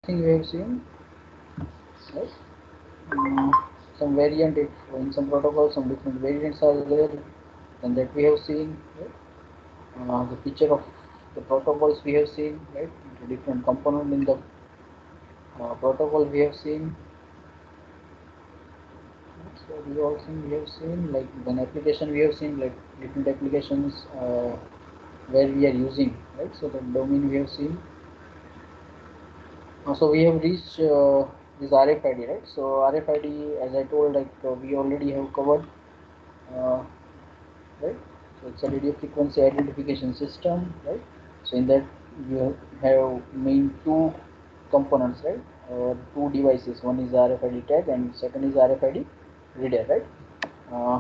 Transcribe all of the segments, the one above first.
thing we have seen, right? Some variant, if in some protocols some different variants are there, then that we have seen, right? The picture of the protocols we have seen, right? The different component in the protocol we have seen. So these are all things we have seen, like one application we have seen, like different applications where we are using, right? So the domain we have seen. So we have reached this RFID, right? So RFID, as I told, like we already have covered, uh, right? So it's a radio frequency identification system, right? So in that you have main two components, right? Or two devices. One is RFID tag and second is RFID reader, right?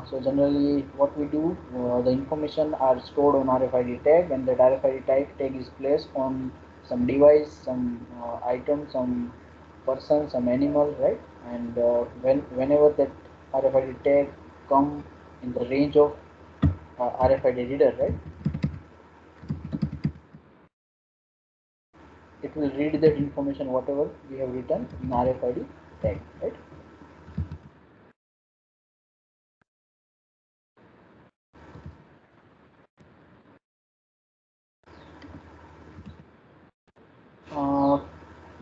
So generally what we do, the information are stored on RFID tag, and that RFID tag is placed on some device, some item, some person, some animal, right? And whenever that RFID tag come in the range of RFID reader, right, it will read that information whatever we have written in RFID tag, right? Uh,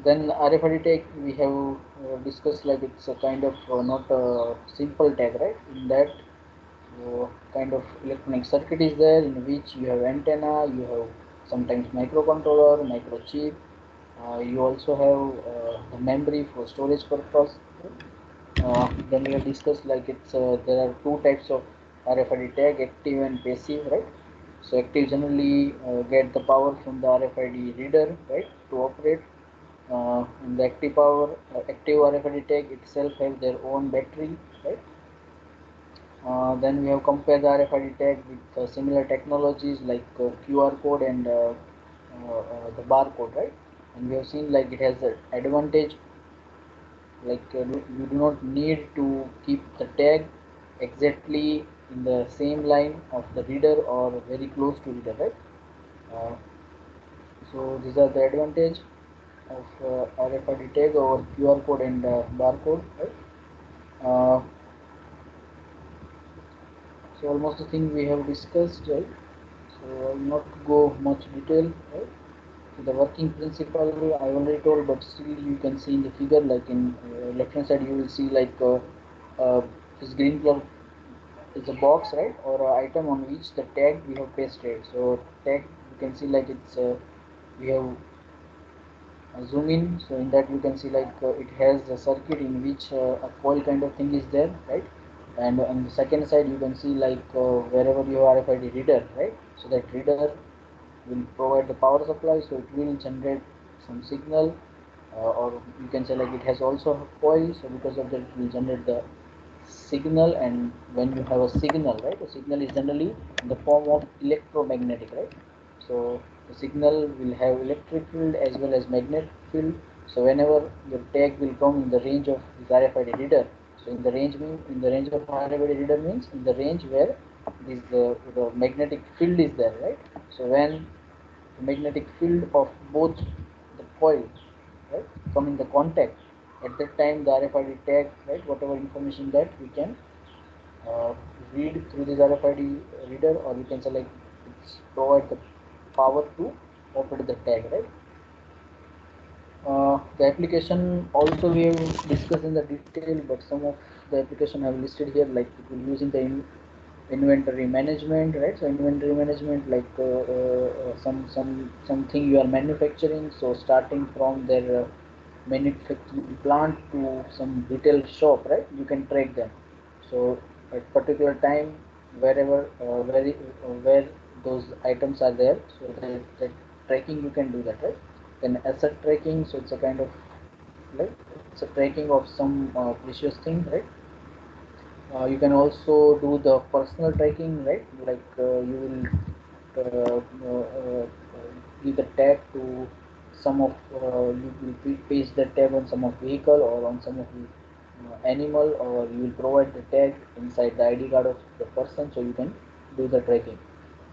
then RFID tag we have discussed, like it's a kind of not a simple tag, right? In that kind of electronic circuit is there in which you have antenna, you have sometimes microcontroller, microchip. You also have the memory for storage purpose. Then we have discussed, like it's there are two types of RFID tag, active and passive, right? So active generally get the power from the RFID reader, right, to operate. And the active power, active RFID tag itself have their own battery, right? Then we have compared the RFID tag with similar technologies like QR code and the barcode, right? And we have seen, like it has an advantage, like you do not need to keep the tag exactly in the same line of the reader or very close to reader, right? Uh, so these are the advantage of RFID tag or QR code and barcode, right? Uh, so almost the thing we have discussed, right? So I will not go much detail, right? So the working principle I already told, but still you can see in the figure, like in left hand side you will see, like this green color is a box, right, or an item on which the tag we have pasted. So tag you can see, like it's we have zoom in, so in that you can see, like it has a circuit in which a coil kind of thing is there, right? And on the second side you can see, like wherever you have RFID reader, right? So that reader will provide the power supply, so it will generate some signal, or you can say, like it has also a coil, so because of that it will generate the signal. And when you have a signal, right, a signal is generally in the form of electromagnetic, right? So the signal will have electric field as well as magnetic field. So whenever your tag will come in the range of this RFID reader, so in the range mean, in the range of RFID reader means in the range where this the magnetic field is there, right? So when the magnetic field of both the coils, right, come in the contact, at that time the RFID tag, right, whatever information that we can uh, read through this RFID reader, or you can say, like it's provide the power to operate the tag, right? The application also we have discussed in the detail, but some of the application I have listed here, like it will use in the inventory management, right? So inventory management, like something you are manufacturing, so starting from their manufacturing plant to some retail shop, right, you can track them. So at particular time, wherever where those items are there, so that tracking you can do that, right? Then asset tracking, so it's a kind of, like it's a tracking of some precious thing, right? You can also do the personal tracking, right? Like you will give the tag to some of you will paste the tag on some of vehicle or on some of the animal, or you will provide the tag inside the ID card of the person, so you can do the tracking.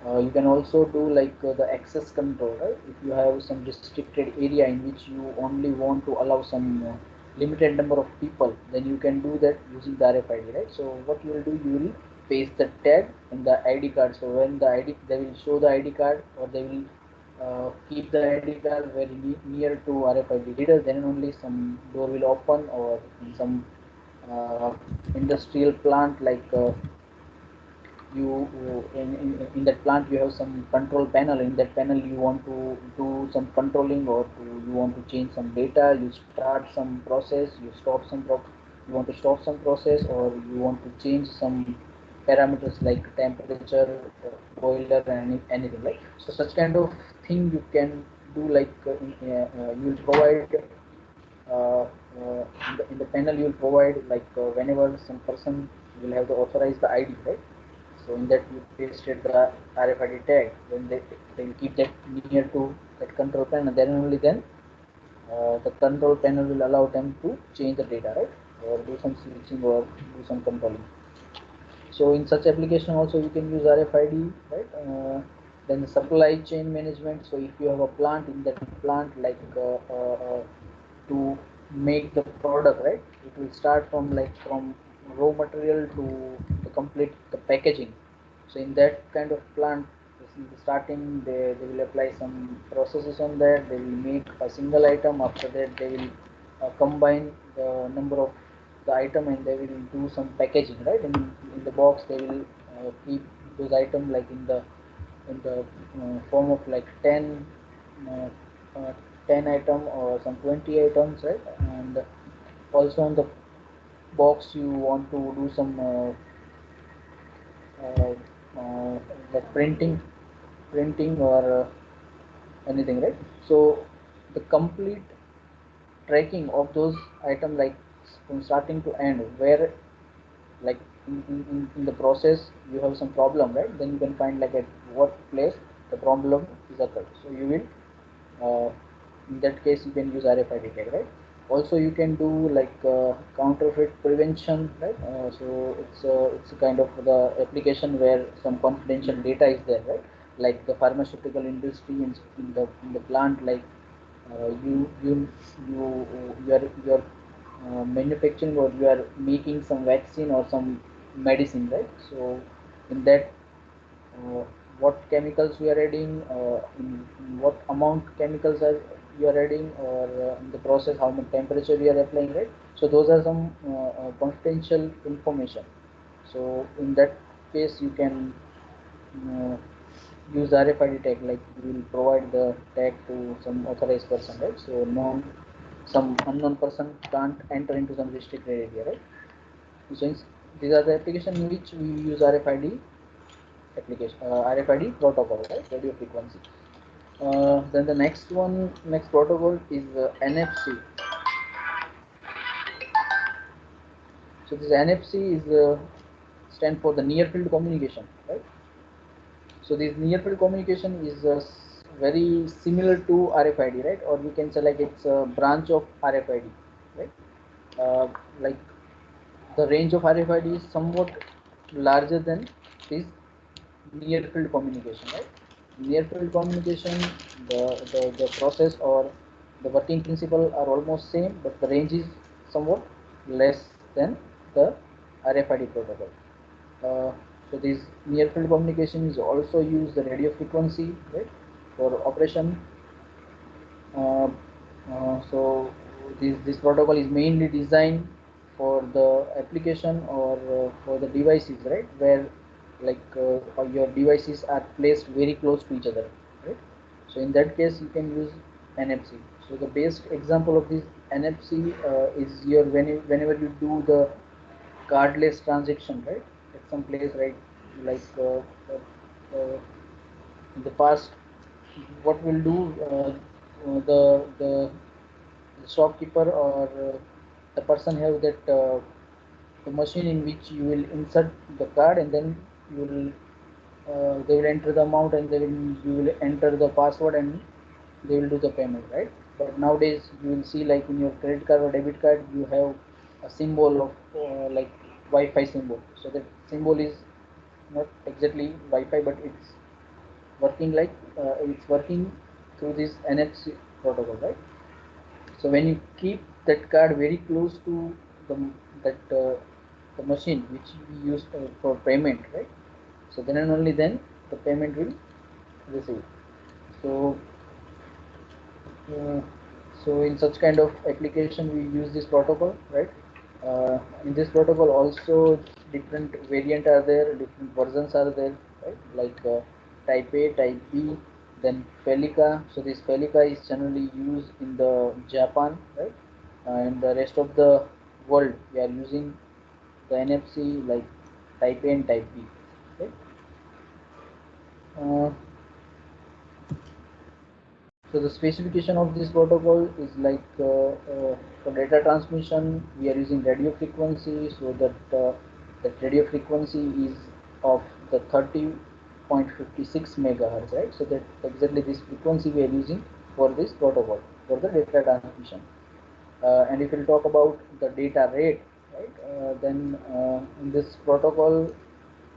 You can also do like the access control, right? If you have some restricted area in which you only want to allow some limited number of people, then you can do that using the RFID, right? So what you will do, you will paste the tag in the ID card. So when the ID, they will show the ID card, or they will keep the ID card very near to RFID reader, then only some door will open, or in some uh, industrial plant like in that plant you have some control panel. In that panel you want to do some controlling, or you want to change some data, you start some process, you stop some you want to stop some process, or you want to change some parameters like temperature, boiler, and anything, like. So such kind of thing you can do, like you will provide in the panel you will provide, like whenever some person will have to authorize the ID, right? So in that you pasted the RFID tag, then they will keep that near to that control panel, then only then the control panel will allow them to change the data, right? Or do some switching, or do some controlling. So in such application also you can use RFID, right? Then the supply chain management. So if you have a plant, in that plant, like to make the product, right, it will start from like from raw material to the complete the packaging. So in that kind of plant, in the starting they will apply some processes on that, they will make a single item. After that they will combine the number of the item, and they will do some packaging, right? In the box they will keep those items, like in the form of like 10 uh, uh, 10 item or some 20 items, right? And also on the box you want to do some uh, uh, like printing or anything, right? So the complete tracking of those items, like from starting to end, where like in the process you have some problem, right? Then you can find like at what place the problem is occurred. So you will in that case you can use RFID tag, right? Also you can do like counterfeit prevention, right? So it's a kind of the application where some confidential data is there, right? Like the pharmaceutical industry in the plant, like you are manufacturing, or you are making some vaccine or some medicine, right? So in that uh, what chemicals we are adding, in what amount chemicals are you are adding, or in the process how much temperature we are applying, right? So those are some confidential information. So in that case you can uh, use RFID tag, like you will provide the tag to some authorized person, right? So some unknown person can't enter into some restricted area, right? So since these are the application in which we use RFID application, RFID protocol, right? Radio frequency. Then the next protocol is NFC. So this NFC is stand for the near field communication, right? So this near field communication is very similar to RFID, right? Or we can say like it's a branch of RFID, right? Like the range of RFID is somewhat larger than this near field communication, right? Near field communication, the process or the working principle are almost same, but the range is somewhat less than the RFID protocol. Uh, so this near field communication is also use the radio frequency, right, for operation. Uh, so this protocol is mainly designed for the application, or for the devices, right, where like your devices are placed very close to each other, right? So in that case you can use NFC. So the best example of this NFC is your whenever you do the cardless transaction, right, at some place, right? Like in the past, what we'll do, the shopkeeper, or the person have that the machine in which you will insert the card, and then you will they will enter the amount, and you will enter the password, and they will do the payment, right? But nowadays you will see, like in your credit card or debit card, you have a symbol of like Wi-Fi symbol. So that symbol is not exactly Wi-Fi, but it's working like it's working through this NFC protocol, right? So when you keep that card very close to the the machine which we use for payment, right? So then and only then the payment will receive. So uh, so in such kind of application we use this protocol, right? In this protocol also different variant are there, different versions are there, right? Like type A, type B, then Pelica. So this Pelica is generally used in the Japan, right? And the rest of the world we are using the NFC like type A and type B, right? Uh, So the specification of this protocol is like for data transmission we are using radio frequency, so that radio frequency is of the 30.56 megahertz, right? So that exactly this frequency we are using for this protocol for the data transmission. And if we'll talk about the data rate, right? Then in this protocol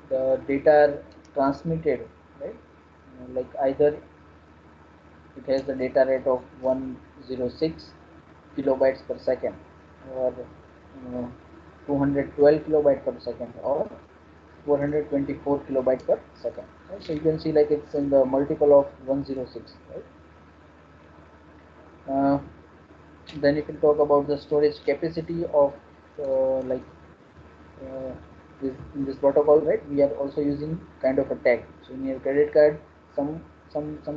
the data are transmitted, right? Like either it has the data rate of 106 kilobytes per second or 212 kilobyte per second or 424 kilobyte per second, right? So you can see like it's in the multiple of 106, right? uh, then if you talk about the storage capacity of like uh, in this protocol, right, we are also using kind of a tag. So in your credit card some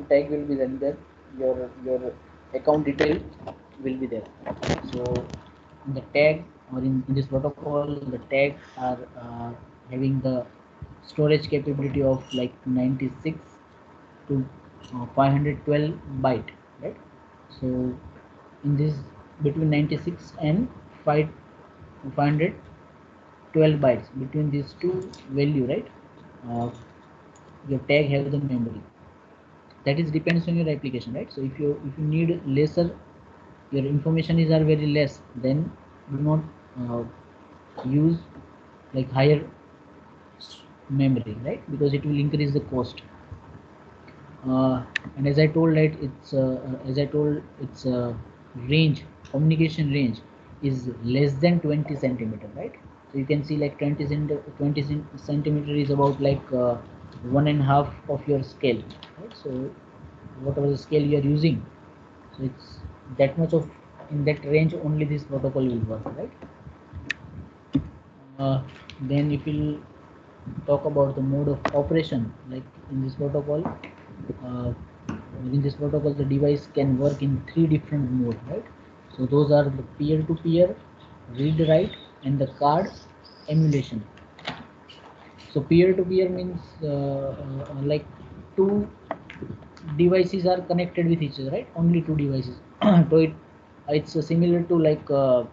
tag will be there, your account detail will be there. So in the tag or in this protocol the tag are having the storage capability of like 96 to 512 byte, right? So in this between 96 and 5 512 bytes, between these two value, right, uh, your tag have the memory. That is depends on your application, right? So if you need lesser, your information is are very less, then do not use like higher memory, right? Because it will increase the cost. And as I told, right, it's range, communication range is less than 20 centimeter, right? So you can see like 20 centimeter is about like one and a half of your scale, right? So whatever the scale you are using, so it's that much of, in that range only this protocol will work, right? Then if we'll talk about the mode of operation, like in this protocol, uh, within this protocol the device can work in three different modes, right? So those are the peer-to-peer, read write, and the card emulation. So peer-to-peer means like two devices are connected with each other, right? Only two devices. So it's similar to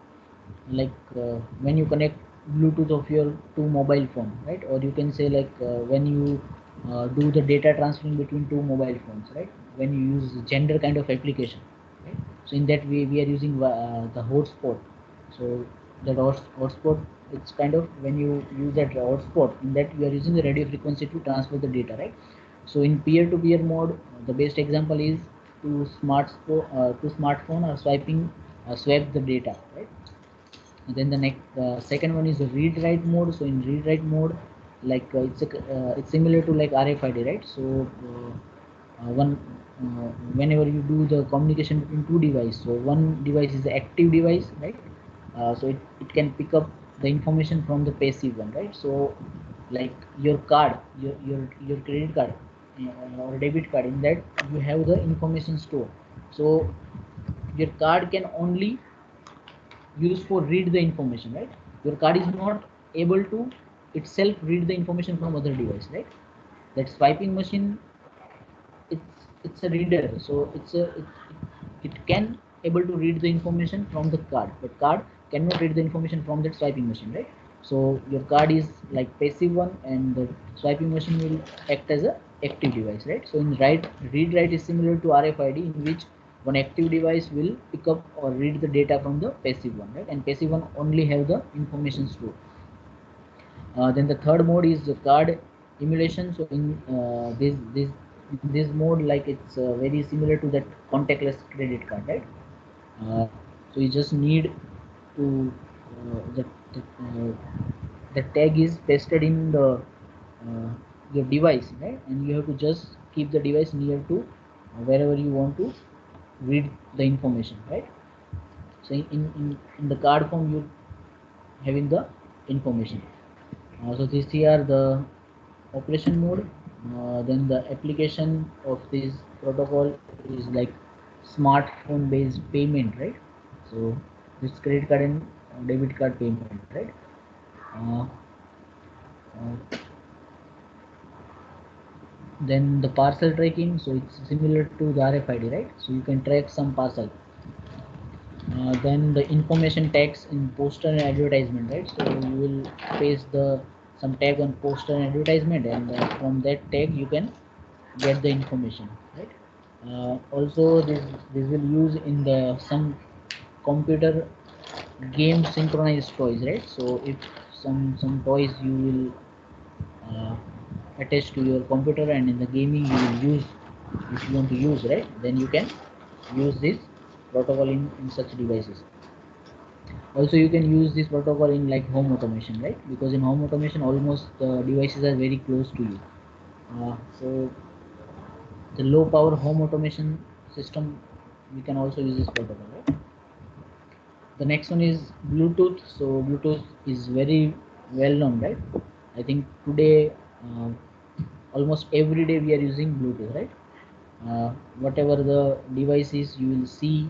when you connect Bluetooth of your two mobile phone, right? Or you can say like when you do the data transferring between two mobile phones, right? When you use gender kind of application, right? So in that way we are using the hotspot. So that hotspot, it's kind of when you use that hotspot, in that you are using the radio frequency to transfer the data, right? So in peer-to-peer mode, the best example is to smartphone or swipe the data, right? And then the next second one is the read write mode. So in read write mode, like it's similar to like RFID, right? So one whenever you do the communication between two devices, so one device is the active device, right? So it can pick up the information from the passive one, right? So like your card, your credit card or debit card, in that you have the information stored. So your card can only use for read the information, right? Your card is not able to itself read the information from other device, right? That swiping machine, it's a reader, so it can able to read the information from the card, but card cannot read the information from that swiping machine, right? So your card is like passive one, and the swiping machine will act as a active device, right? So in read write is similar to RFID, in which one active device will pick up or read the data from the passive one, right? And passive one only have the information stored. Then the third mode is the card emulation. So in this in this mode, like it's very similar to that contactless credit card, right? So you just need to the tag is pasted in the your device, right? And you have to just keep the device near to wherever you want to read the information, right? So in the card form you having the information. So these are the operation mode. Then the application of this protocol is like smartphone based payment, right? So this credit card and debit card payment, right? uh, uh, then the parcel tracking, so it's similar to the RFID, right? So you can track some parcel. Then the information tags in poster and advertisement, right? So you will paste the some tag on poster and advertisement, and from that tag you can get the information, right? Also this will use in the some computer game synchronized toys, right? So if some toys you will attach to your computer, and in the gaming you will use, if you want to use, right, then you can use this protocol in such devices. Also you can use this protocol in like home automation, right? Because in home automation almost the devices are very close to you. So the low power home automation system, we can also use this protocol, right? The next one is Bluetooth. So Bluetooth is very well known, right? I think today almost every day we are using Bluetooth, right? Whatever the devices you will see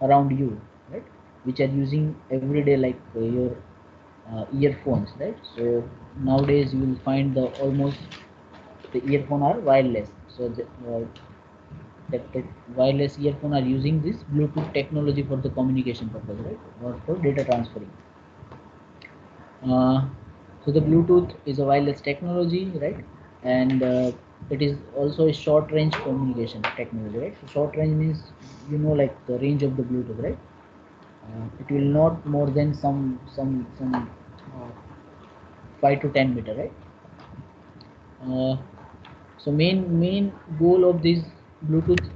around you, right, which are using every day, like your earphones, right? So nowadays you will find the almost the earphone are wireless. So that wireless earphone are using this Bluetooth technology for the communication purpose, right, or for data transferring. uh, so the Bluetooth is a wireless technology, right? And it is also a short range communication technology, right? So short range means, like the range of the Bluetooth, right? It will not more than some 5 to 10 meter, right? uh, so main goal of this Bluetooth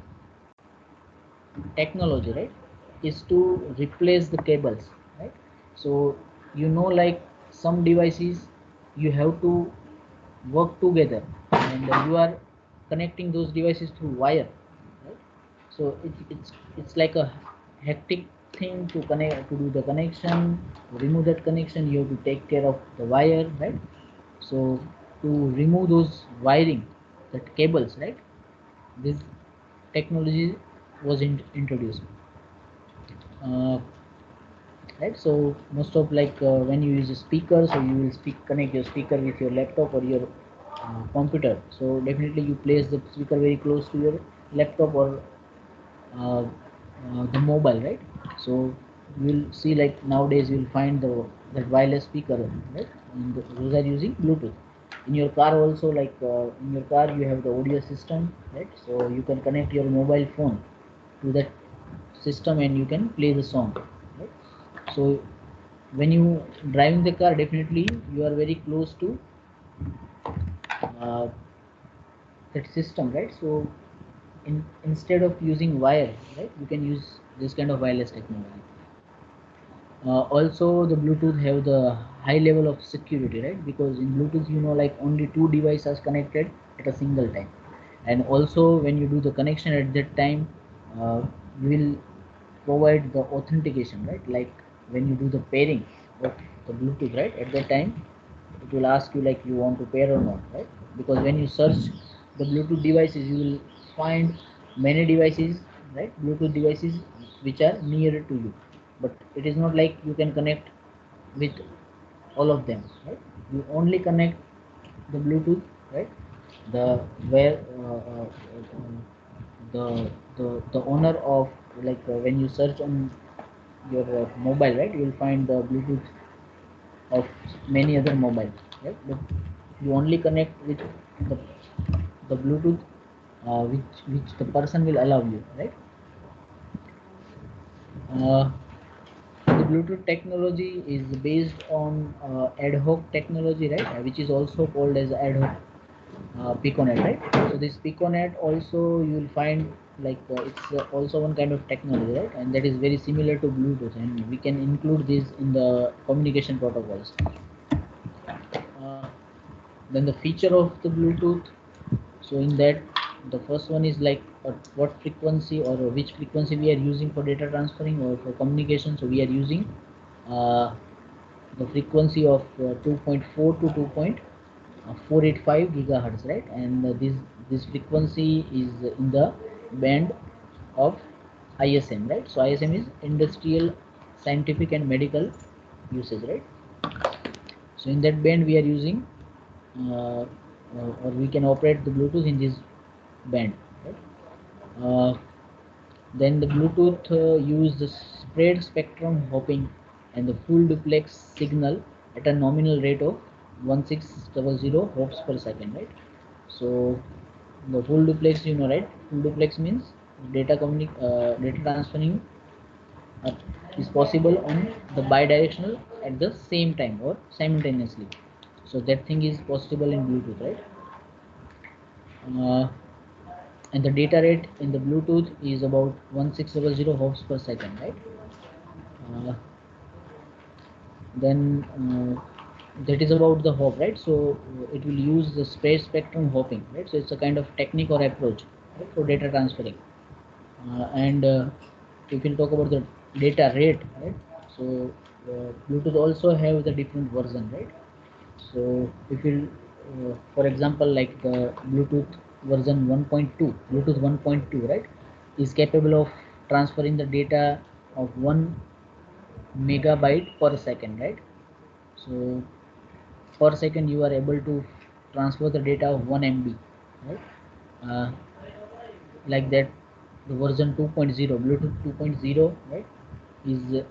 technology, right, is to replace the cables, right? So like some devices you have to work together, and you are connecting those devices through wire, right? So it's like a hectic thing to connect, to do the connection, to remove that connection you have to take care of the wire, right? So to remove those wiring, that cables, right, this technology was introduced. uh, right? So most of, like when you use a speaker, so you will connect your speaker with your laptop or your computer. So definitely you place the speaker very close to your laptop or the mobile, right? So you will see, like nowadays you will find the that wireless speaker, right? And those are using Bluetooth. In your car also, like in your car you have the audio system, right? So you can connect your mobile phone to that system and you can play the song, right? So when you driving the car, definitely you are very close to uh, that system, right? So instead of using wire, right, you can use this kind of wireless technology. Also the Bluetooth have the high level of security, right? Because in Bluetooth, like only two devices are connected at a single time. And also when you do the connection at that time, you will provide the authentication, right? Like when you do the pairing of the Bluetooth, right, at that time it will ask you like you want to pair or not, right? Because when you search the Bluetooth devices, you will find many devices, right, Bluetooth devices which are near to you, but it is not like you can connect with all of them, right? You only connect the Bluetooth, right? The where the owner of, like when you search on your mobile, right, you will find the Bluetooth of many other mobiles, right? But you only connect with the the Bluetooth which the person will allow you, right? Uh, the Bluetooth technology is based on ad hoc technology, right? Which is also called as ad hoc Piconet, right? So this Piconet also you will find like it's also one kind of technology, right? And that is very similar to Bluetooth, and we can include this in the communication protocols. Then the feature of the Bluetooth. So in that, the first one is like what frequency or which frequency we are using for data transferring or for communication. So we are using uh, the frequency of 2.4 to 2.485 gigahertz, right? And this frequency is in the band of ISM, right? So ISM is industrial, scientific, and medical usage, right? So in that band we are using uh, or we can operate the Bluetooth in this band, right? uh, then the Bluetooth use the spread spectrum hopping and the full duplex signal at a nominal rate of 1600 hops per second, right? So the full duplex, you know, right? Full duplex means data transferring uh, is possible on the bidirectional at the same time or simultaneously. So that thing is possible in Bluetooth, right? And the data rate in the Bluetooth is about 1600 hops per second, right? uh, then that is about the hop, right? So it will use the space spectrum hopping, right? So it's a kind of technique or approach, right, for data transferring. And if you talk about the data rate, right? So Bluetooth also have the different version, right? So if you for example, like the Bluetooth version 1.2, Bluetooth 1.2, right, is capable of transferring the data of 1 megabyte per second, right? So per second you are able to transfer the data of 1 MB, right? uh, like that the version 2.0, Bluetooth 2.0, right, is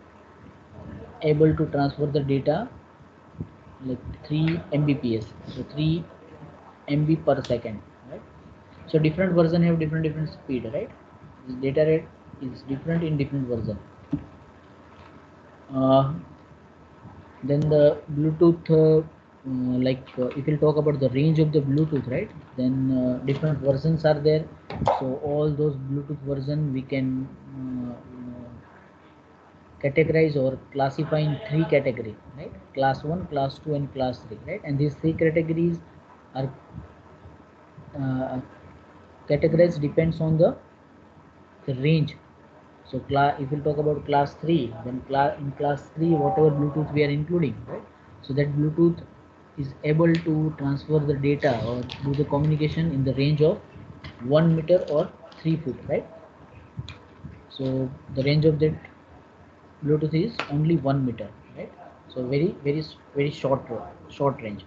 able to transfer the data like 3 Mbps, so 3 MB per second, right? So different version have different speed, right? This data rate is different in different version. uh, then the Bluetooth if you talk about the range of the Bluetooth, right, then different versions are there. So all those Bluetooth version we can categorize or classify in three categories, right? Class 1, class 2, and class 3, right? And these three categories are uh, categorized depends on the range. So if you talk about class 3, then in class 3 whatever Bluetooth we are including, right? So that Bluetooth is able to transfer the data or do the communication in the range of 1 meter or 3 foot, right? So the range of that Bluetooth is only 1 meter, right? So very short range.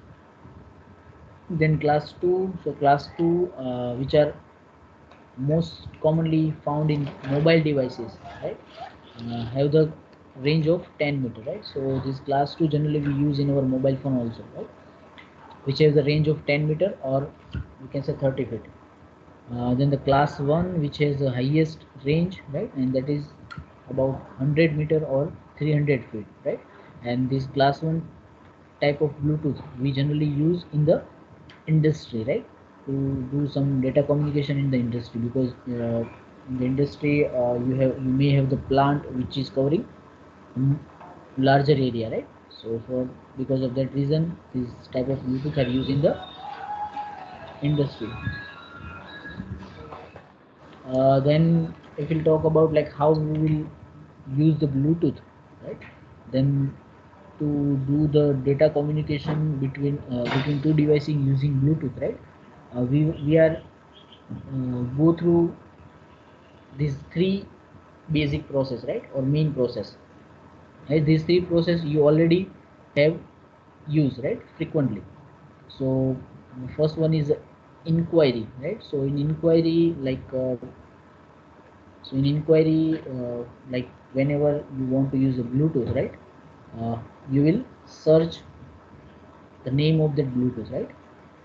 Then class 2, so class 2 which are most commonly found in mobile devices, right, have the range of 10 meter, right? So this class 2 generally we use in our mobile phone also, right, which has the range of 10 meter or we can say 30 feet. Then the class 1 which has the highest range, right, and that is about 100 meter or 300 feet, right? And this class 1 type of Bluetooth we generally use in the industry, right, to do some data communication in the industry, because in the industry you may have the plant which is covering larger area, right? So for because of that reason this type of Bluetooth are used in the industry. Then if we'll talk about like how we will use the Bluetooth, right, then to do the data communication between two devices using Bluetooth, right, we are go through these three basic process, right, or main process, right? These three process you already have used, right, frequently. So the first one is inquiry, right? So in inquiry like whenever you want to use a Bluetooth, right, you will search the name of that Bluetooth, right?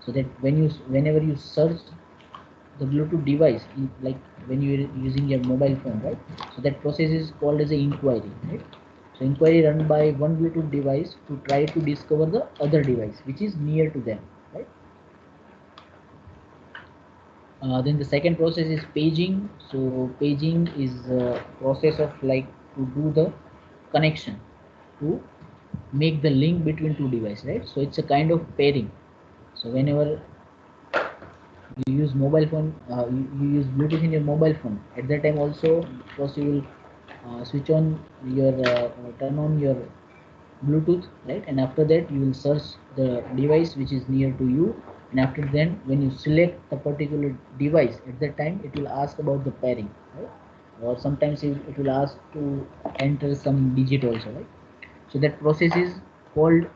So that whenever you search the Bluetooth device, like when you're using your mobile phone, right? So that process is called as an inquiry, right? So inquiry run by one Bluetooth device to try to discover the other device which is near to them, right? Then the second process is paging. So paging is a process of like to do the connection, to make the link between two devices, right? So it's a kind of pairing. So whenever you use mobile phone, you use Bluetooth in your mobile phone. At that time also, first you will switch on your turn on your Bluetooth, right? And after that you will search the device which is near to you, and after then when you select a particular device, at that time it will ask about the pairing, right? Or sometimes it will ask to enter some digit also, right? So that process is called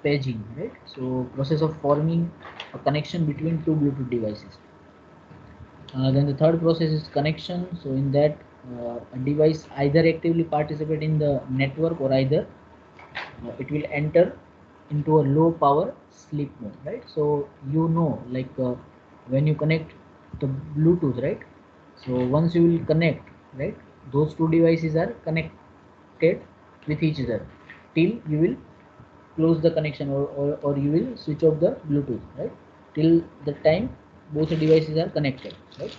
paging, right? So process of forming a connection between two Bluetooth devices. Then the third process is connection. So in that a device either actively participate in the network, or either it will enter into a low power sleep mode, right? So like when you connect the Bluetooth, right? So once you will connect, right, those two devices are connected with each other till you will close the connection, or you will switch off the Bluetooth, right? Till the time both the devices are connected, right?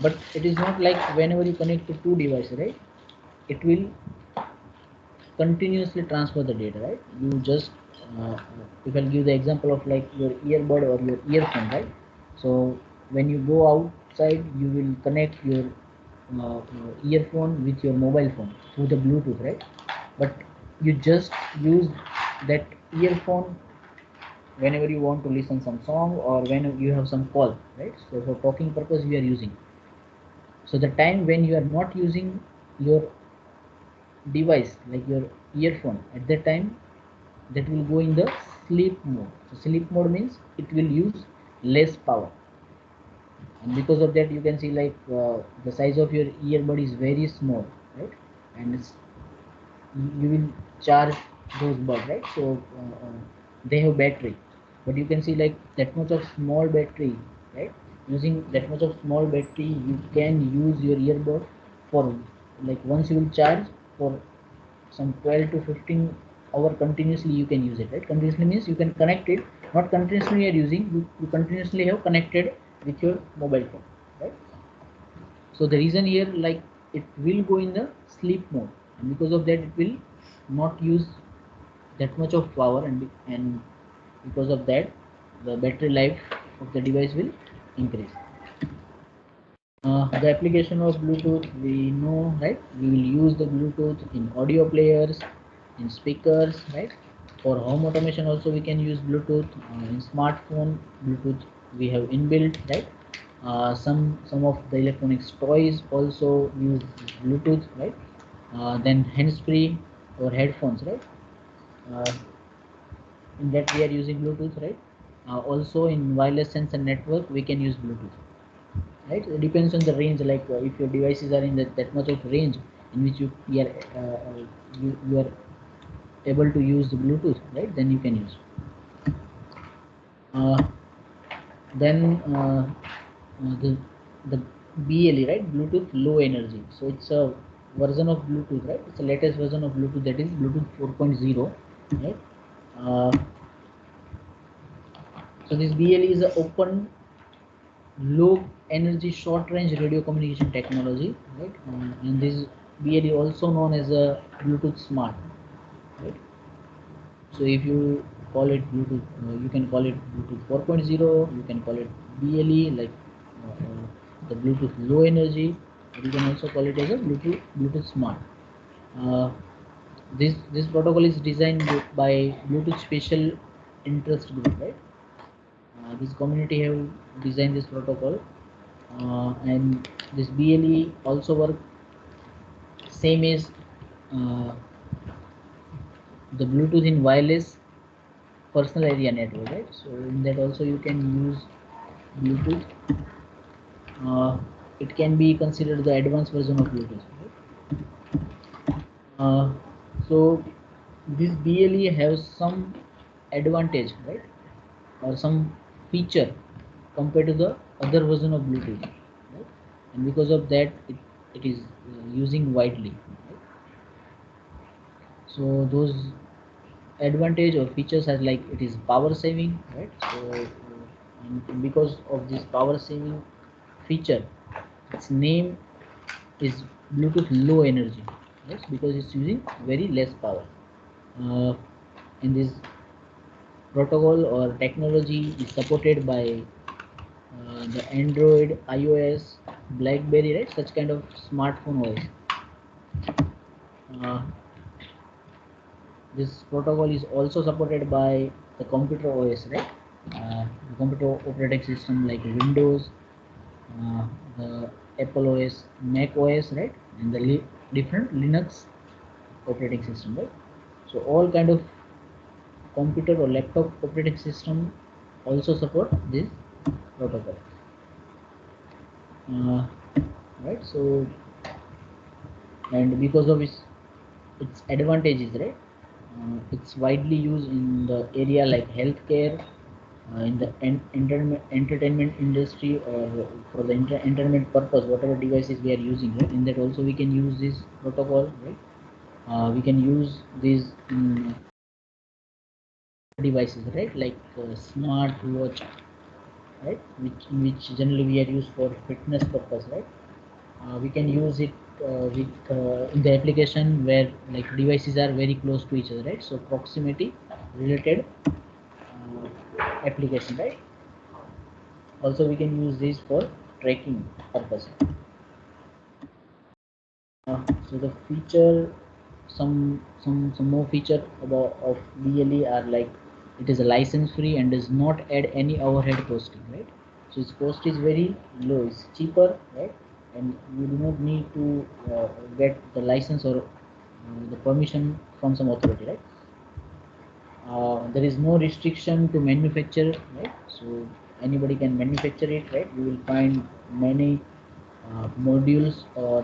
But it is not like whenever you connect to two devices, right, it will continuously transfer the data, right? You just if I'll give the example of like your earbud or your earphone, right? So when you go outside, you will connect your earphone with your mobile phone through the Bluetooth, right? But you just use that earphone whenever you want to listen some song, or when you have some call, right? So for talking purpose we are using. So the time when you are not using your device like your earphone, at that time that will go in the sleep mode. So sleep mode means it will use less power, and because of that you can see like the size of your earbud is very small, right? And you will charge those buds, right? So they have battery, but you can see like that much of small battery, right? Using that much of small battery, you can use your earbud for like, once you will charge for some 12 to 15 hour continuously, you can use it, right? Continuously means you can connect it, not continuously you are using, you continuously have connected with your mobile phone, right? So the reason here, like, it will go in the sleep mode, and because of that it will not use that much of power, and because of that the battery life of the device will increase. The application of Bluetooth, we know, right? We will use the Bluetooth in audio players, in speakers, right? For home automation also we can use Bluetooth. In smartphone, Bluetooth we have inbuilt, right? Some of the electronics toys also use Bluetooth, right? Then hands-free or headphones, right? Uh, in that we are using Bluetooth, right? Also in wireless sensor network we can use Bluetooth, right? It depends on the range, like if your devices are in that much of range in which you are able to use the Bluetooth, right? Then you can use. Uh, then the BLE, right? Bluetooth Low Energy. So it's a version of Bluetooth, right? It's the latest version of Bluetooth, that is Bluetooth 4.0, right? Uh, so this BLE is an open low energy short range radio communication technology, right? And this BLE also known as a Bluetooth Smart, right? So if you call it Bluetooth, you can call it Bluetooth 4.0, you can call it BLE, like the Bluetooth low energy, or you can also call it as a Bluetooth Smart. Uh, this protocol is designed by Bluetooth Special Interest Group, right? This community have designed this protocol, and this BLE also work same as uh, the Bluetooth in wireless personal area network, right? So in that also you can use Bluetooth. Uh, it can be considered the advanced version of Bluetooth, right? So this BLE has some advantage, right, or some feature compared to the other version of Bluetooth, right? And because of that it is using widely, right? So those advantage or features are like, it is power saving, right? So and because of this power saving feature, its name is Bluetooth Low Energy, yes, because it's using very less power. And this protocol or technology is supported by the Android, iOS, BlackBerry, right? Such kind of smartphone OS. This protocol is also supported by the computer OS, right? The computer operating system like Windows, uh, the Apple OS, Mac OS, right? And the different Linux operating system, right? So all kind of computer or laptop operating system also support this protocol. Uh, right? So, and because of its advantages, right? It's widely used in the area like healthcare, in the entertainment industry, or for the entertainment purpose, whatever devices we are using, right? In that also we can use this protocol, right? We can use these in devices, right? Like smart watch, right? Which generally we are used for fitness purpose, right? We can use it with in the application where like devices are very close to each other, right? So proximity related application, right? Also we can use this for tracking purpose. So the feature, some more feature about of BLE are like it is a license free and does not add any overhead costing, right? So its cost is very low, it's cheaper, right? And you do not need to get the license or the permission from some authority, right? There is no restriction to manufacture, right? So anybody can manufacture it, right? You will find many modules or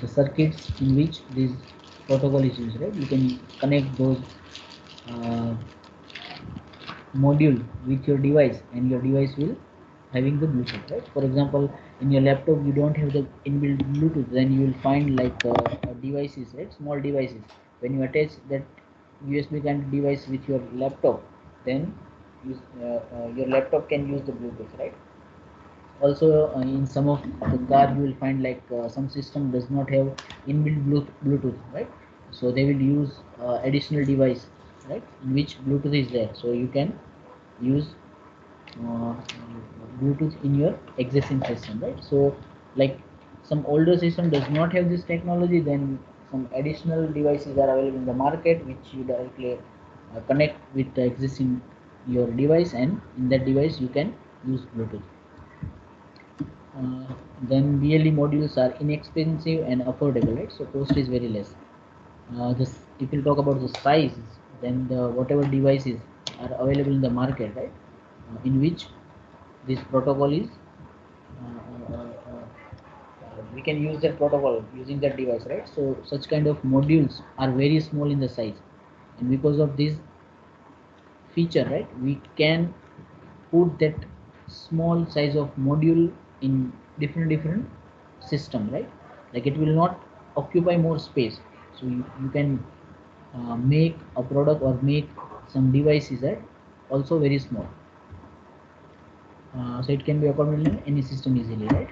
the circuits in which this protocol is used, right? You can connect those uh, module with your device and your device will having the Bluetooth, right? For example, in your laptop you don't have the inbuilt Bluetooth, then you will find like devices, right? Small devices. When you attach that USB kind of device with your laptop, then your laptop can use the Bluetooth, right? Also in some of the car you will find like some system does not have inbuilt Bluetooth, right? So they will use additional device, right, in which Bluetooth is there, so you can use uh, Bluetooth in your existing system, right? So like some older system does not have this technology, then some additional devices are available in the market which you directly connect with the existing your device, and in that device you can use Bluetooth. Then BLE modules are inexpensive and affordable, right? So cost is very less. This, if you talk about the size, then the whatever devices are available in the market, right? In which this protocol is, we can use that protocol using that device, right? So such kind of modules are very small in the size, and because of this feature, right, we can put that small size of module in different system, right? Like it will not occupy more space, so you can make a product or make some devices that also very small, so it can be accommodated in any system easily, right?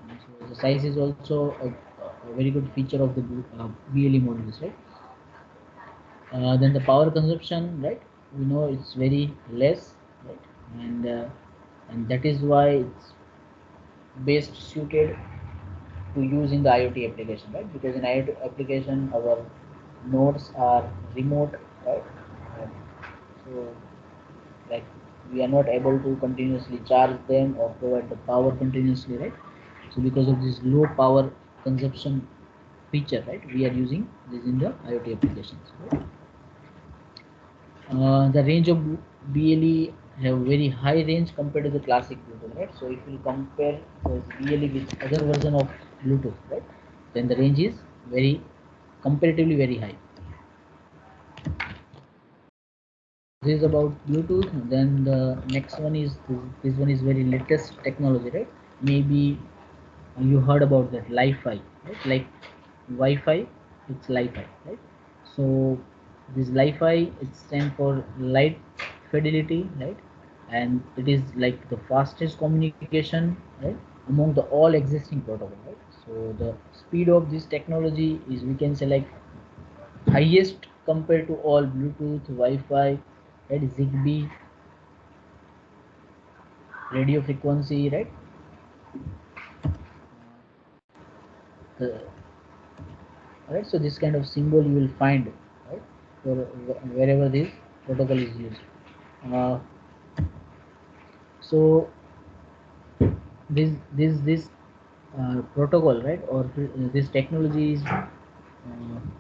So the size is also a very good feature of the BLE modules, right? Then the power consumption, right? We know it's very less, right? And that is why it's best suited to use in the IoT application, right? Because in IoT application, our nodes are remote, right? And so, like we are not able to continuously charge them or provide the power continuously, right? So because of this low power consumption feature, right, we are using this in the IoT applications, right? The range of BLE have very high range compared to the classic Bluetooth, right? So if you compare this BLE with other version of Bluetooth, right, then the range is very comparatively very high. This is about Bluetooth. Then the next one is this one is very latest technology, right? Maybe you heard about that Li-Fi, right? Like Wi-Fi, it's Li-Fi, right? So this Li-Fi, it stands for light fidelity, right? and it is like the fastest communication, right, among the all existing protocol, right? So the speed of this technology is, we can say, like highest compared to all Bluetooth, Wi-Fi, right, Zigbee, radio frequency, right? The, right, so this kind of symbol you will find, right, for wherever this protocol is used. Uh, so this protocol, right, or this technology is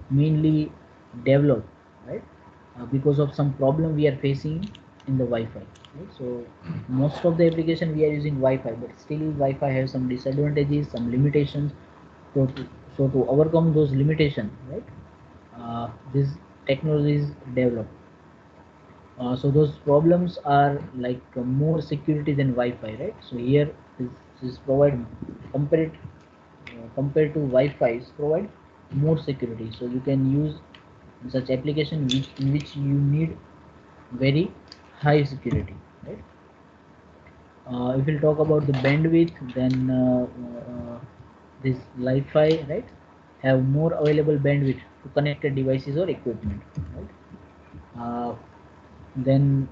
mainly developed, right, because of some problem we are facing in the Wi-Fi, right? So most of the application we are using Wi-Fi, but still Wi-Fi has some disadvantages, some limitations. So to overcome those limitations, right, this technology is developed. So those problems are like more security than Wi-Fi, right? So here this provide compared to Wi-Fi, is provide more security. So you can use such application in which you need very high security, right? If we'll talk about the bandwidth, then this Wi-Fi, right, have more available bandwidth to connected devices or equipment, right? Then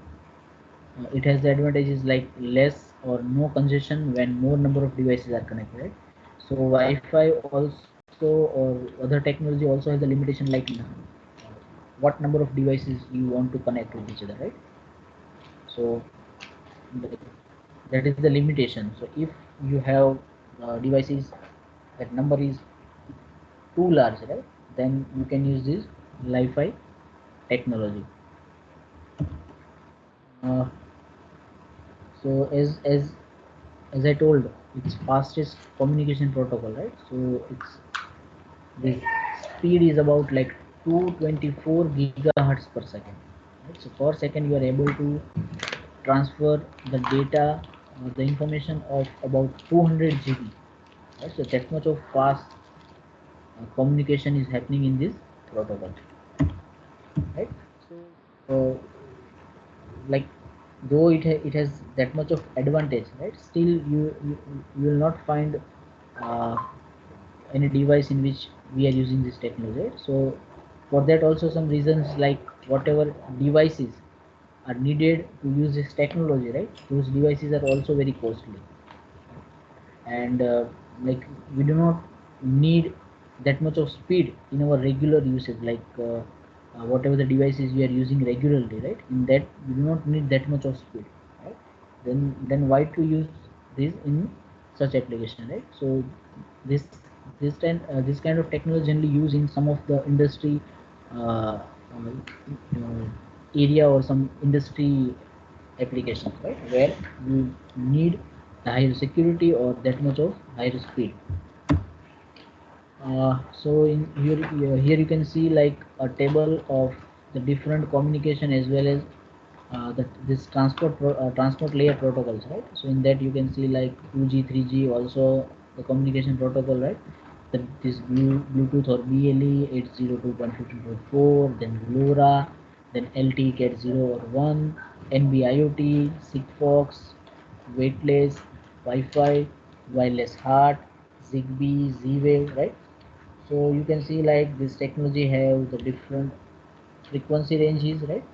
it has the advantages like less or no congestion when more number of devices are connected, right? So Wi-Fi also, or other technology also has the limitation like what number of devices you want to connect with each other, right? So that is the limitation. So if you have devices that number is too large, right, then you can use this Wi-Fi technology. uh, so as I told, it's fastest communication protocol, right? So it's the speed is about like 224 gigahertz per second, right? So per second you are able to transfer the data, the information of about 200 GB, right? So that much of fast communication is happening in this protocol, right? So like though it has that much of advantage, right, still you will not find uh, any device in which we are using this technology, right? So for that also some reasons, like whatever devices are needed to use this technology, right, those devices are also very costly, and like we do not need that much of speed in our regular usage, like whatever the devices we are using regularly, right, in that we do not need that much of speed, right? Then why to use this in such application, right? So this this kind of technology generally used in some of the industry area or some industry applications, right, where you need higher security or that much of higher speed. So in here you can see like a table of the different communication as well as this transport layer protocols, right? So in that you can see like 2G, 3G, also the communication protocol, right? This Bluetooth or BLE 802.15.4, then LoRa, then LTE Cat 0 or 1, NB-IoT, Sigfox, weightless, Wi-Fi, wireless HART, Zigbee, Z-Wave, right? So you can see like this technology have the different frequency ranges, right?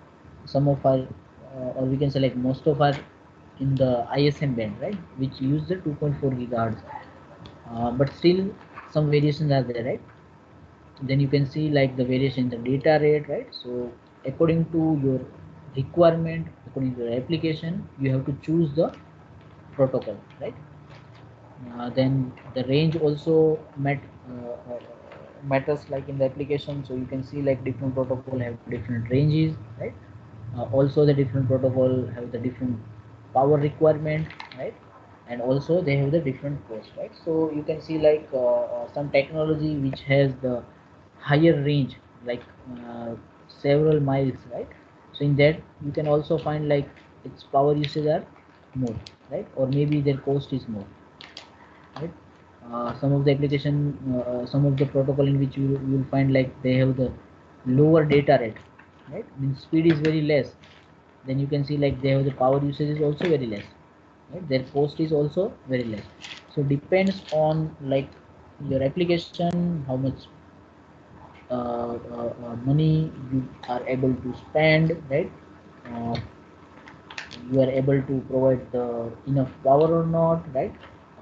Some of our or we can say like most of our in the ISM band, right, which use the 2.4 gigahertz, but still some variations are there, right? Then you can see like the variation in the data rate, right? So according to your requirement, according to your application, you have to choose the protocol, right? Then the range also matters like in the application. So you can see like different protocol have different ranges, right? Also the different protocol have the different power requirement, right? And also they have the different cost, right? So you can see like some technology which has the higher range, like several miles, right? So in that you can also find like its power usage are more, right? Or maybe their cost is more, right? Some of the application, some of the protocol in which you will find like they have the lower data rate, right? Means speed is very less, then you can see like they have the power usage is also very less, right? Their cost is also very less. So depends on like your application, how much money you are able to spend, right? You are able to provide the enough power or not, right?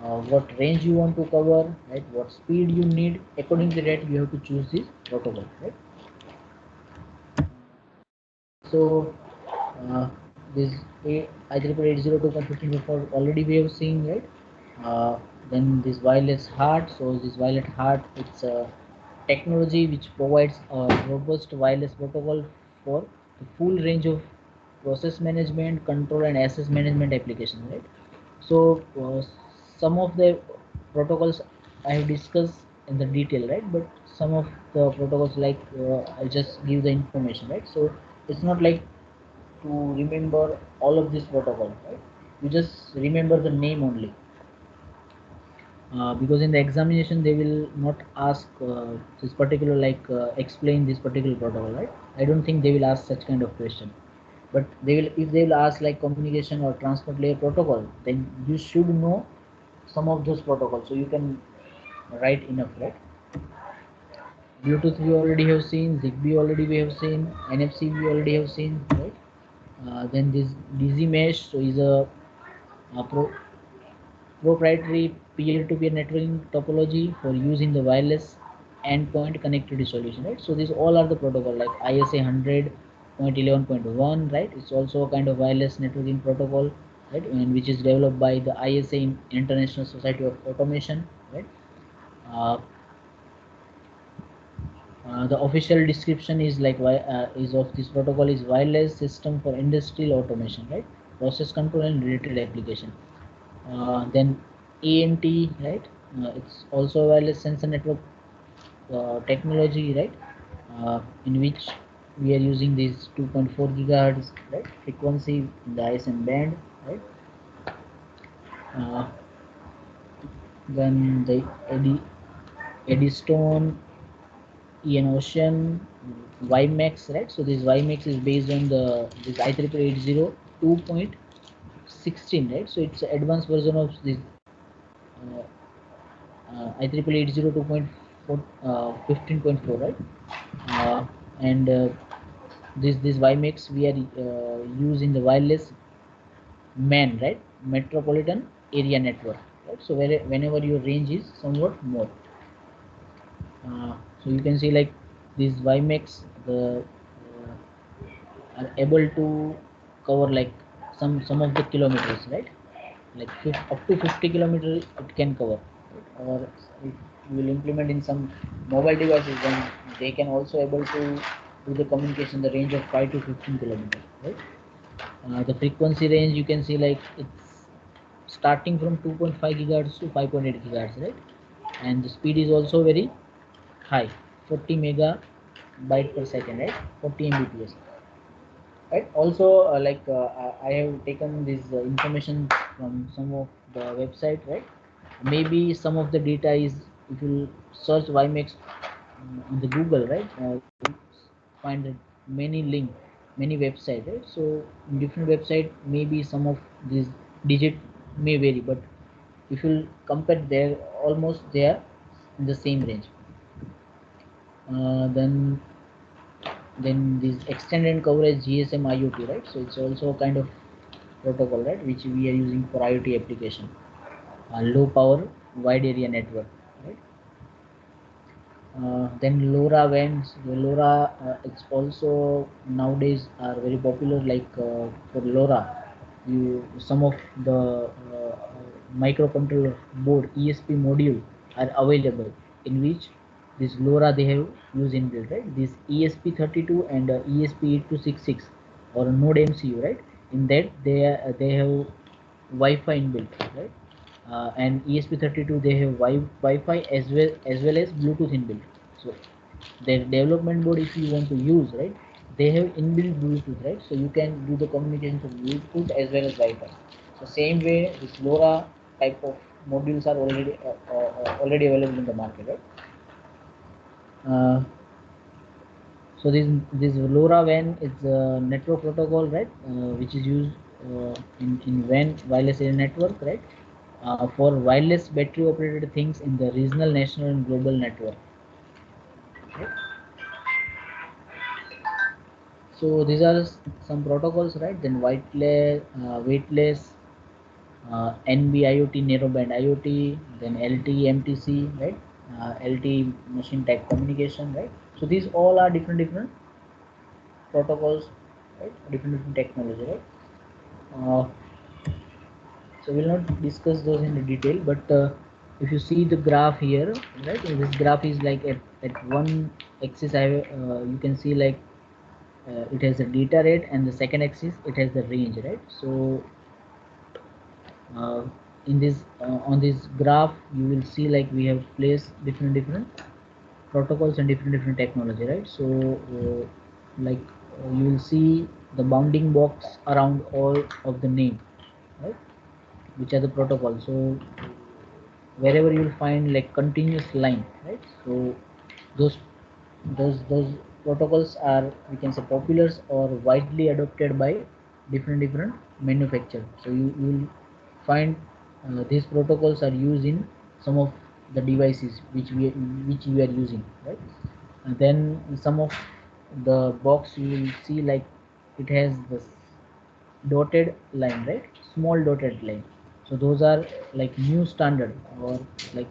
What range you want to cover, right? What speed you need. According to that you have to choose this protocol, right? So this IEEE 802.15.4 already we have seen, right? Then this wireless HART. So this wireless HART, it's a technology which provides a robust wireless protocol for the full range of process management, control, and access management applications, right? So some of the protocols I have discussed in the detail, right? But some of the protocols like I'll just give the information, right? So it's not like to remember all of this protocol, right? You just remember the name only, because in the examination they will not ask this particular like explain this particular protocol, right? I don't think they will ask such kind of question, but they will, if they will ask like communication or transport layer protocol, then you should know some of those protocols so you can write enough, right? Bluetooth we already have seen, Zigbee already we have seen, NFC we already have seen, right? Then this DZ mesh, so is a proprietary peer-to-peer networking topology for use in the wireless endpoint connectivity solution, right? So these all are the protocol like ISA 100.11.1, right? It's also a kind of wireless networking protocol, right? And which is developed by the ISA International Society of Automation, right? Uh, the official description is like is of this protocol is wireless system for industrial automation, right? Process control and related application. Then ANT, right? It's also a wireless sensor network technology, right? In which we are using this 2.4 gigahertz, right, frequency in the ISM band, right? Uh, then the Eddystone, EN Ocean, WiMAX, right? So this WiMAX is based on the this IEEE 2.16, right? So it's an advanced version of this uh, IEEE 802.4 15.4, right? And this WiMAX we are use in the wireless MAN, right? Metropolitan Area Network, right? So whenever your range is somewhat more, so you can see like these WiMAX the are able to cover like some of the kilometers, right? Like up to 50 kilometers it can cover, right? Or if you will implement in some mobile devices, then they can also able to do the communication the range of 5 to 15 kilometers, right? The frequency range you can see like it's starting from 2.5 gigahertz to 5.8 gigahertz, right? And the speed is also very high, 40 megabyte per second, right? 40 mbps, right? Also I have taken this information from some of the website, right? Maybe some of the data is, if you search WiMAX on the Google, right, find many link, many website, right? So in different website maybe some of these digit may vary, but if you compare, they're almost there in the same range. Then this extended coverage GSM IoT, right? So it's also a kind of protocol, right, which we are using for IoT application, low power wide area network, right? Then LoRa WANs. The LoRa, it's also nowadays are very popular. Like for LoRa, you some of the microcontroller board ESP module are available, in which this LoRa they have used inbuilt, right? This ESP32 and ESP8266 or Node MCU, right? In that they have Wi-Fi inbuilt, right? And ESP32 they have Wi-Fi as well as Bluetooth inbuilt. So their development board, if you want to use, right, they have inbuilt Bluetooth, right? So you can do the communication from Bluetooth as well as Wi-Fi. So same way this LoRa type of modules are already available in the market, right? Uh, So this LoRaWAN is a network protocol, right, which is used in WAN, wireless area network, right, for wireless battery operated things in the regional, national, and global network. Right? So these are some protocols, right? Then weightless, NB-IoT, narrowband IoT, then LTE MTC, right? LTE machine type communication, right? So these all are different protocols, right? Different technology, right? So we'll not discuss those in detail, but if you see the graph here, right? This graph is like at one axis, you can see like it has a data rate, and the second axis it has the range, right? So in this on this graph you will see like we have placed different protocols and different technology, right? So like you will see the bounding box around all of the name, right, which are the protocols. So wherever you will find like continuous line, right, so those those protocols are, we can say, popular or widely adopted by different manufacturers. So you will find these protocols are used in some of the devices which we are using, right? And then in some of the box you will see like it has this dotted line, right, small dotted line. So those are like new standard, or like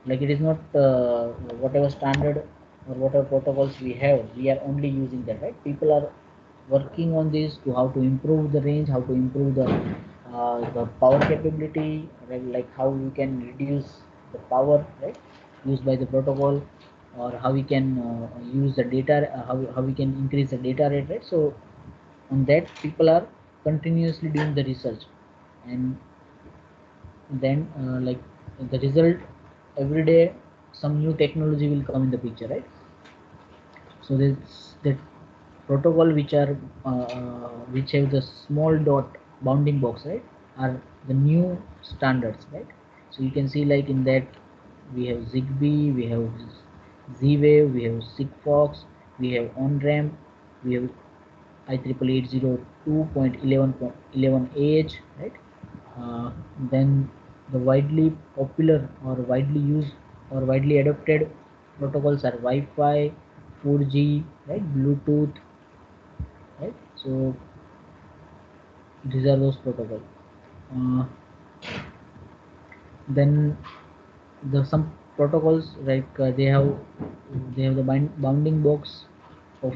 it is not whatever standard or whatever protocols we have, we are only using that, right? People are working on this to how to improve the range, how to improve the power capability, right? Like how we can reduce the power, right, used by the protocol, or how we can use the data, how we can increase the data rate, right? So on that people are continuously doing the research, and then like the result, every day some new technology will come in the picture, right? So this that protocol which have the small dot bounding box, right, are the new standards, right? So you can see like in that we have Zigbee, we have Z-Wave, we have Sigfox, we have OnRamp, we have IEEE 802.11h, right? Then the widely popular or widely used or widely adopted protocols are Wi-Fi, 4G, right, Bluetooth, right? So these are those protocols. Uh, then the some protocols like they have the bounding box of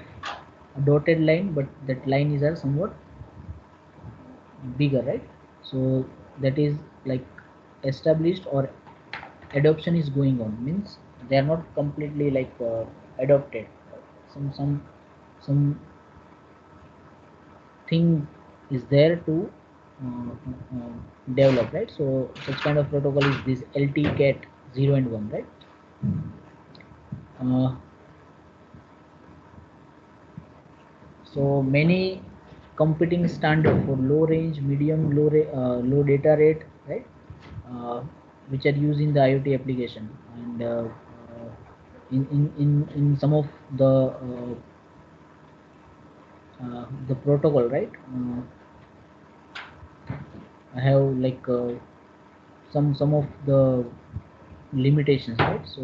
a dotted line, but that line is somewhat bigger, right? So that is like established or adoption is going on, means they are not completely like adopted. Some thing is there to develop, right? So such kind of protocol is this LTCAT 0 and 1, right? uh, so many competing standard for low range, medium, low data rate, right, uh, which are used in the IoT application. And in some of the protocol, right, I have like some of the limitations, right? So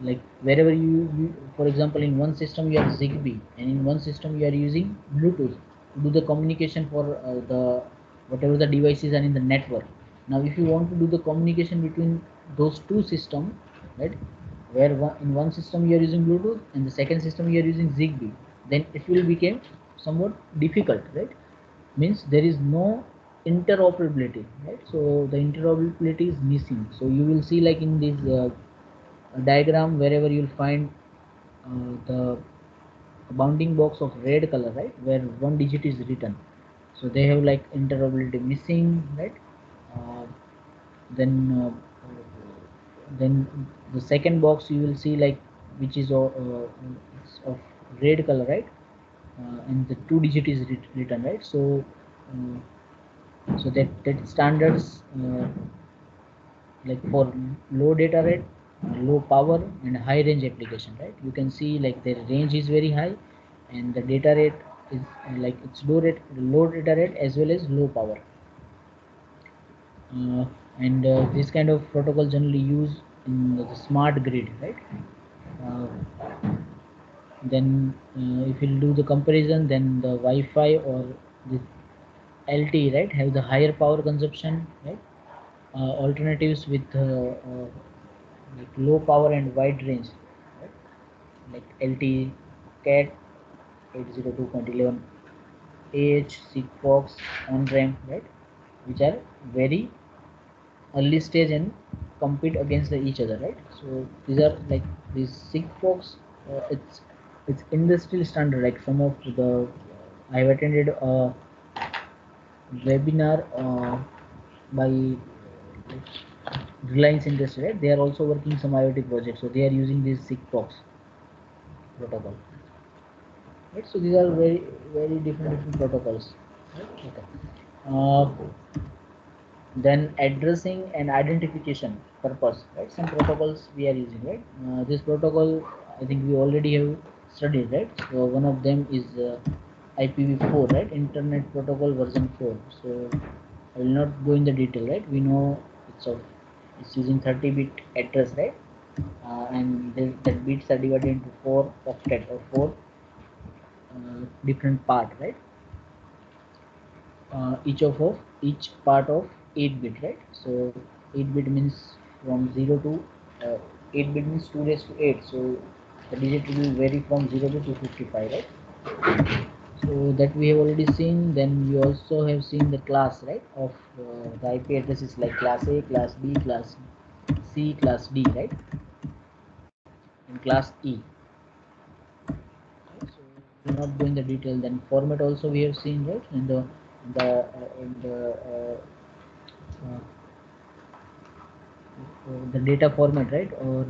like wherever you, for example, in one system you have Zigbee, and in one system you are using Bluetooth to do the communication for the whatever the devices are in the network. Now if you want to do the communication between those two systems, right, where in one system you are using Bluetooth and the second system you are using Zigbee, then it will become somewhat difficult, right? Means there is no interoperability, right? So the interoperability is missing. So you will see like in this diagram, wherever you'll find the bounding box of red color, right, where one digit is written, so they have like interoperability missing, right? uh, then then the second box you will see like which is it's of red color, right? And the two digit is written, right? So that standards like for low data rate low power and high range application, right? You can see like their range is very high and the data rate is like it's low data rate as well as low power. And this kind of protocol generally used in the smart grid, right? Then if you do the comparison, then the Wi-Fi or the LTE, right, have the higher power consumption, right? Alternatives with like low power and wide range, right? Like LTE, CAT 802.11, AH, Sigfox, OnRamp, right, which are very early stage and compete against each other, right? So these are like these Sigfox. It's industry standard. Like some of the I've attended a webinar by Reliance Industry, right? They are also working some IoT projects, so they are using this Sigfox protocol, right? So these are very different protocols, right? Okay. Then addressing and identification purpose, right? Some protocols we are using, right? This protocol I think we already have studied, right? So one of them is IPv4, right? Internet Protocol version 4. So I will not go in the detail, right? We know it's using 30-bit address, right? And that bits are divided into 4 octet or 4 different part, right? Each part of 8 bit, right? So 8 bit means from 0 to 8 bit means 2 raised to 8, so the digit will vary from 0 to 255, right? So that we have already seen. Then we also have seen the class, right, of the IP addresses like class A, class B, class C, class D, right, and class E. So we will not go in the detail. Then format also we have seen, right, in uh, the data format, right, or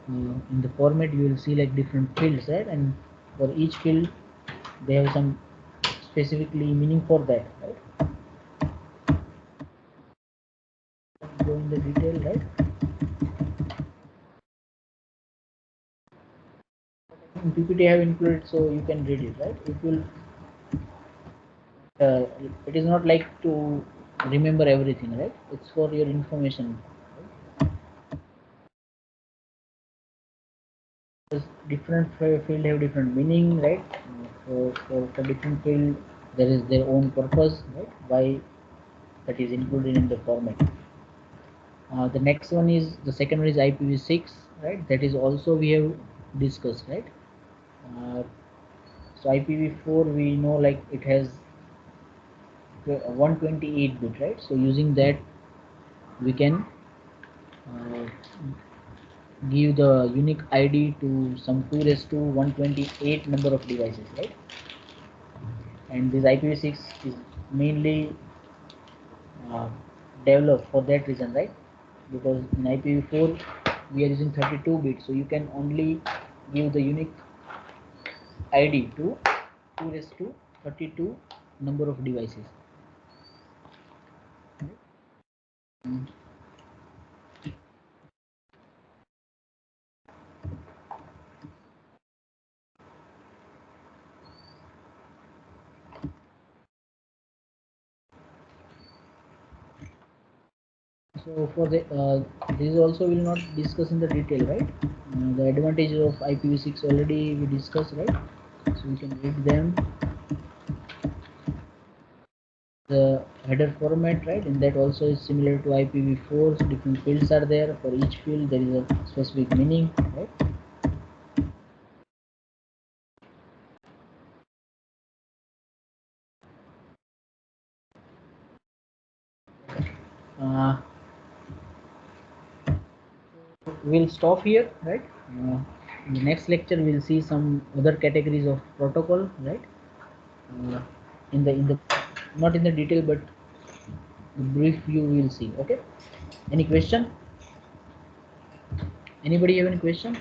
in the format you will see like different fields, right, and for each field they have some specifically meaning for that, right? Go in the detail, right? In PPT I have included so you can read it, right? It will it is not like to remember everything, right? It's for your information. Different field have different meaning, right? For different field there is their own purpose, right? Why that is included in the format. The next one is the second one is IPv6, right? That is also we have discussed, right? Uh, so IPv4 we know like it has 128 bit, right? So using that we can uh, give the unique ID to some 2 raised to 128 number of devices, right? And this IPv6 is mainly uh, developed for that reason, right? Because in IPv4 we are using 32 bits, so you can only give the unique ID to 2 raised to 32 number of devices. Mm. So for the this also will not discuss in the detail, right? The advantages of IPv6 already we discussed, right? So we can read them. The header format, right, and that also is similar to IPv4. So different fields are there. For each field there is a specific meaning, right? Uh, we'll stop here, right? In the next lecture we'll see some other categories of protocol, right? Uh, in the not in the detail but brief view we'll see. Okay, any question? Anybody have any question?